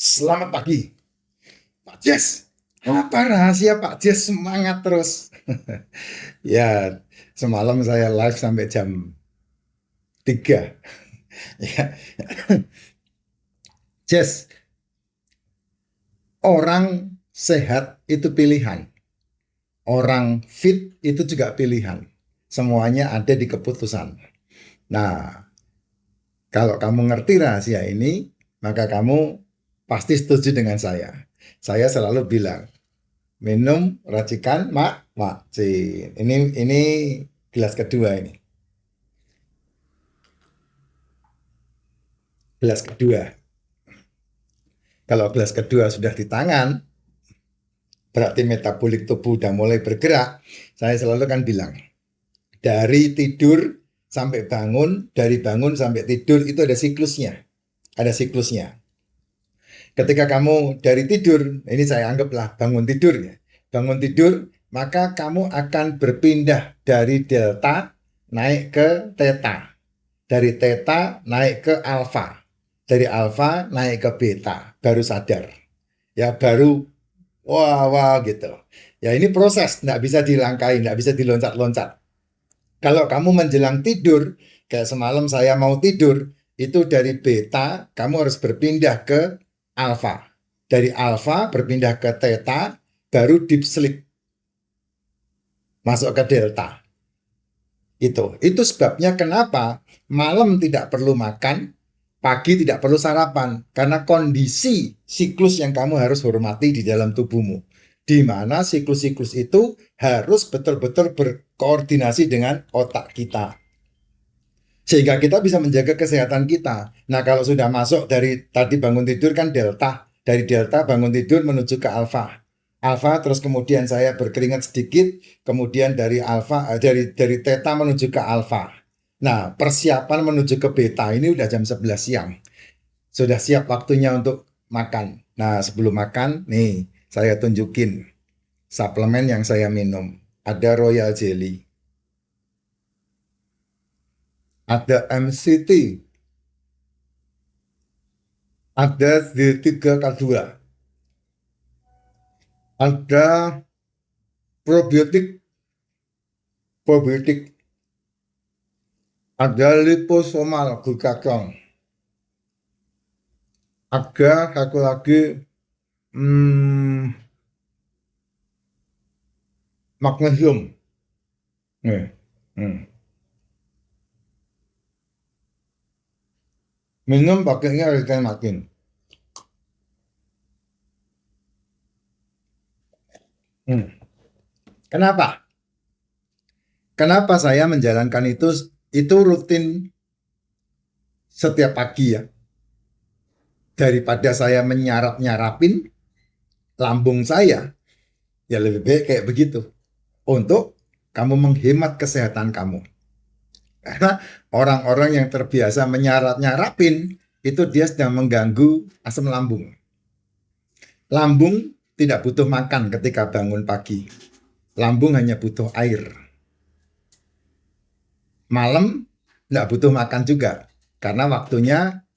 Selamat pagi, Pak Jess. Apa rahasia Pak Jess semangat terus? Ya, semalam saya live sampai jam 3. Ya, Jess, orang sehat itu pilihan. Orang fit itu juga pilihan. Semuanya ada di keputusan. Nah, kalau kamu ngerti rahasia ini, maka kamu pasti setuju dengan saya. Saya selalu bilang, minum racikan mak. Ini gelas kedua ini. Gelas kedua. Kalau gelas kedua sudah di tangan, berarti metabolik tubuh udah mulai bergerak. Saya selalu kan bilang, dari tidur sampai bangun, dari bangun sampai tidur itu ada siklusnya. Ada siklusnya. Ketika kamu dari tidur, ini saya anggaplah bangun tidur ya. Bangun tidur, maka kamu akan berpindah dari delta naik ke theta. Dari theta naik ke alfa. Dari alfa naik ke beta, baru sadar. Ya baru wah gitu. Ya ini proses, nggak bisa dilangkahi, nggak bisa diloncat-loncat. Kalau kamu menjelang tidur, kayak semalam saya mau tidur, itu dari beta, kamu harus berpindah ke alfa. Dari alfa berpindah ke theta, baru deep sleep. Masuk ke delta. Itu sebabnya kenapa malam tidak perlu makan, pagi tidak perlu sarapan. Karena kondisi siklus yang kamu harus hormati di dalam tubuhmu. Di mana siklus-siklus itu harus betul-betul berkoordinasi dengan otak kita. Sehingga kita bisa menjaga kesehatan kita. Nah, kalau sudah masuk dari tadi bangun tidur kan delta. Dari delta bangun tidur menuju ke alfa. Alfa terus kemudian saya berkeringat sedikit, kemudian dari alfa dari theta menuju ke alfa. Nah, persiapan menuju ke beta ini udah jam 11 siang. Sudah siap waktunya untuk makan. Nah, sebelum makan, nih saya tunjukin suplemen yang saya minum. Ada Royal Jelly, ada MCT, ada D3K2, ada probiotik, ada liposomal glucagon, ada satu lagi magnesium. Nih, minum pakainya rekan makin. Kenapa? Kenapa saya menjalankan itu rutin setiap pagi ya. Daripada saya menyarap-nyarapin lambung saya, ya lebih baik kayak begitu. Untuk kamu menghemat kesehatan kamu. Karena orang-orang yang terbiasa menyarap-nyarapin, itu dia sedang mengganggu asam lambung. Lambung tidak butuh makan ketika bangun pagi. Lambung hanya butuh air. Malam tidak butuh makan juga. Karena waktunya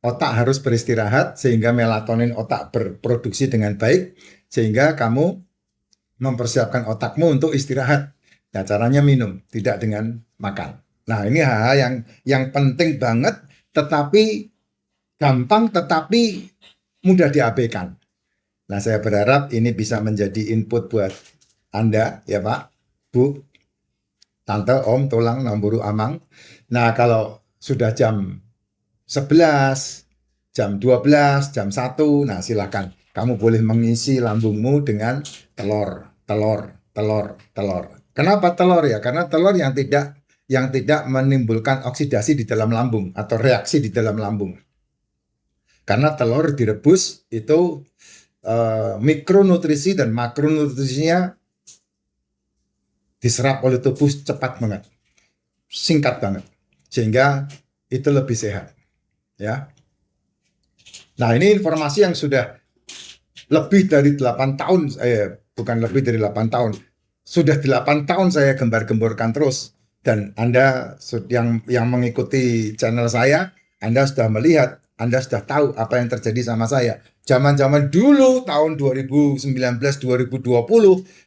otak harus beristirahat sehingga melatonin otak berproduksi dengan baik. Sehingga kamu mempersiapkan otakmu untuk istirahat. Nah, caranya minum, tidak dengan makan. Nah, ini hal-hal yang penting banget, tetapi gampang, tetapi mudah diabaikan. Nah, saya berharap ini bisa menjadi input buat Anda, ya Pak, Bu, Tante, Om, Tulang, Namburu, Amang. Nah, kalau sudah jam 11, jam 12, jam 1, nah silakan. Kamu boleh mengisi lambungmu dengan telur. Kenapa telur ya? Karena telur yang tidak menimbulkan oksidasi di dalam lambung atau reaksi di dalam lambung. Karena telur direbus itu mikronutrisi dan makronutrisinya diserap oleh tubuh cepat banget, singkat banget, sehingga itu lebih sehat. Ya. Nah, ini informasi yang sudah lebih dari 8 tahun, bukan lebih dari 8 tahun, sudah 8 tahun saya gembar-gemborkan terus. Dan Anda yang mengikuti channel saya, Anda sudah melihat Anda sudah tahu apa yang terjadi sama saya. Zaman-zaman dulu tahun 2019 2020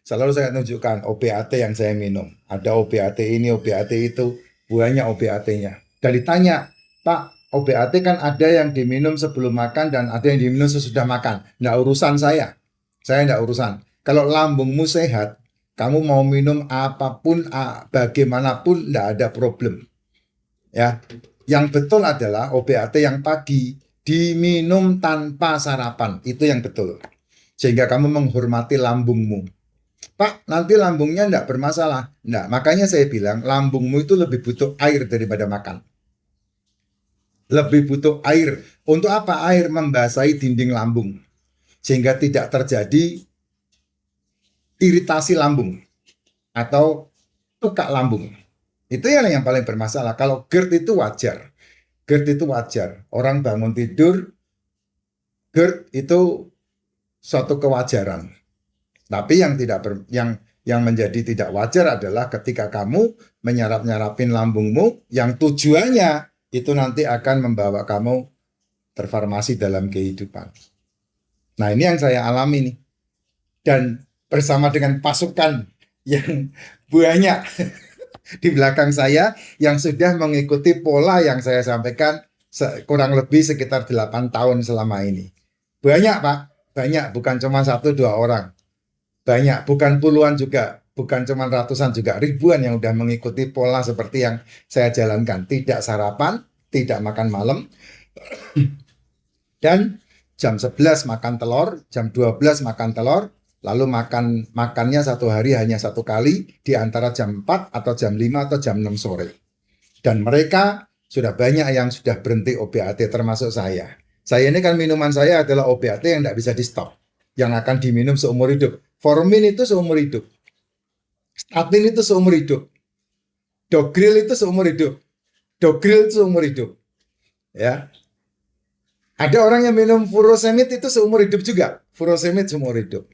selalu saya tunjukkan OBAT yang saya minum. Ada OBAT ini, OBAT itu, banyak OBAT-nya. Dan ditanya, Pak, OBAT kan ada yang diminum sebelum makan dan ada yang diminum sesudah makan. Nggak urusan saya. Saya nggak urusan. Kalau lambungmu sehat, kamu mau minum apapun, bagaimanapun, nggak ada problem. Ya, yang betul adalah OBAT yang pagi diminum tanpa sarapan, itu yang betul. Sehingga kamu menghormati lambungmu. Pak, nanti lambungnya enggak bermasalah. Enggak, makanya saya bilang lambungmu itu lebih butuh air daripada makan. Lebih butuh air. Untuk apa? Air membasahi dinding lambung. Sehingga tidak terjadi iritasi lambung atau tukak lambung. Itu yang paling bermasalah. Kalau GERD itu wajar. GERD itu wajar. Orang bangun tidur, GERD itu suatu kewajaran. Tapi yang menjadi tidak wajar adalah ketika kamu menyarap-nyarapin lambungmu yang tujuannya itu nanti akan membawa kamu terfarmasi dalam kehidupan. Nah, ini yang saya alami nih. Dan bersama dengan pasukan yang banyak di belakang saya yang sudah mengikuti pola yang saya sampaikan kurang lebih sekitar 8 tahun selama ini. Banyak, Pak, banyak, bukan cuma 1-2 orang. Banyak, bukan puluhan juga, bukan cuma ratusan juga, ribuan yang sudah mengikuti pola seperti yang saya jalankan. Tidak sarapan, tidak makan malam, dan jam 11 makan telur, jam 12 makan telur, lalu makannya satu hari hanya satu kali di antara jam 4 atau jam 5 atau jam 6 sore. Dan mereka sudah banyak yang sudah berhenti OBAT termasuk saya. Saya ini kan minuman saya adalah OBAT yang tidak bisa di stop. Yang akan diminum seumur hidup. Formin itu seumur hidup. Statin itu seumur hidup. Dogril itu seumur hidup. Dogril itu seumur hidup. Ya. Ada orang yang minum furosemid itu seumur hidup juga. Furosemid seumur hidup.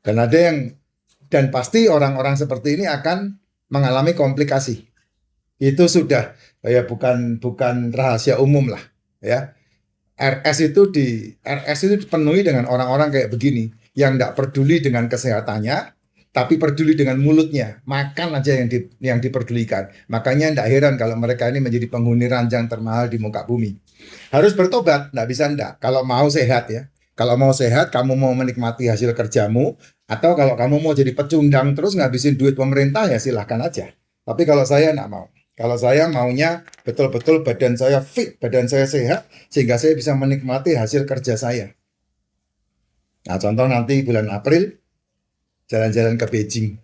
Dan pasti orang-orang seperti ini akan mengalami komplikasi. Itu sudah ya bukan rahasia umum lah, ya. RS itu dipenuhi dengan orang-orang kayak begini yang tidak peduli dengan kesehatannya, tapi peduli dengan mulutnya, makan aja yang diperdulikan. Makanya tidak heran kalau mereka ini menjadi penghuni ranjang termahal di muka bumi. Harus bertobat, tidak bisa enggak. Kalau mau sehat ya. Kalau mau sehat, kamu mau menikmati hasil kerjamu, atau kalau kamu mau jadi pecundang terus ngabisin duit pemerintah ya silahkan aja. Tapi kalau saya enggak mau. Kalau saya maunya betul-betul badan saya fit, badan saya sehat, sehingga saya bisa menikmati hasil kerja saya. Nah, contoh nanti bulan April, jalan-jalan ke Beijing.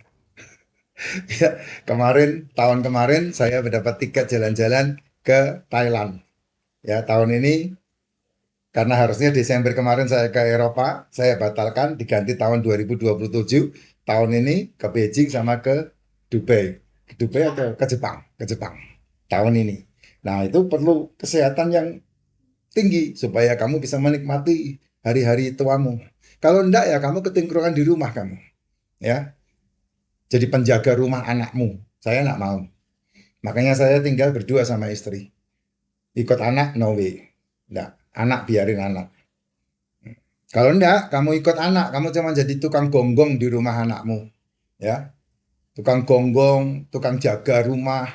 Ya, tahun kemarin saya mendapat tiket jalan-jalan ke Thailand. Ya, tahun ini karena harusnya Desember kemarin saya ke Eropa, saya batalkan diganti tahun 2027. Tahun ini ke Beijing sama ke Dubai. Ke Dubai atau ke Jepang? Ke Jepang. Tahun ini. Nah, itu perlu kesehatan yang tinggi supaya kamu bisa menikmati hari-hari tuamu. Kalau enggak ya kamu ketingkrungan di rumah kamu. Ya. Jadi penjaga rumah anakmu. Saya enggak mau. Makanya saya tinggal berdua sama istri. Ikut anak, no way. Enggak. Anak biarin anak. Kalau enggak, kamu ikut anak, kamu cuma jadi tukang gonggong di rumah anakmu, ya. Tukang gonggong, tukang jaga rumah.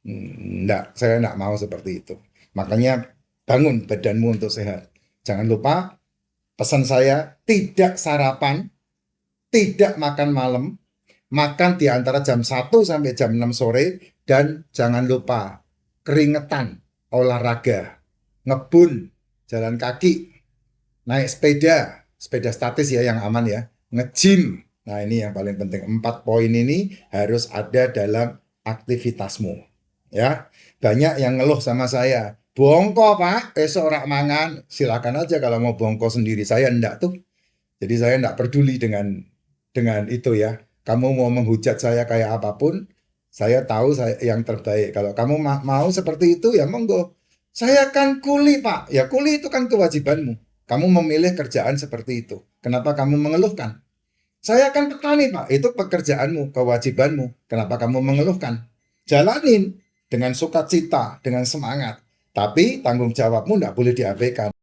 Enggak, saya enggak mau seperti itu. Makanya bangun badanmu untuk sehat. Jangan lupa pesan saya, tidak sarapan, tidak makan malam, makan di antara jam 1 sampai jam 6 sore, dan jangan lupa keringetan, olahraga, ngebun, jalan kaki, naik sepeda statis ya yang aman ya, nge-gym. Nah, ini yang paling penting. 4 poin ini harus ada dalam aktivitasmu. Ya, banyak yang ngeluh sama saya, bongko Pak, besok rak mangan. Silakan aja kalau mau bongko sendiri. Saya enggak tuh. Jadi saya enggak peduli dengan itu ya. Kamu mau menghujat saya kayak apapun, saya tahu saya yang terbaik. Kalau kamu mau seperti itu ya monggo. Saya kan kuli Pak. Ya kuli itu kan kewajibanmu. Kamu memilih kerjaan seperti itu. Kenapa kamu mengeluhkan? Saya kan petani Pak. Itu pekerjaanmu, kewajibanmu. Kenapa kamu mengeluhkan? Jalanin dengan sukacita, dengan semangat. Tapi tanggung jawabmu tidak boleh diabaikan.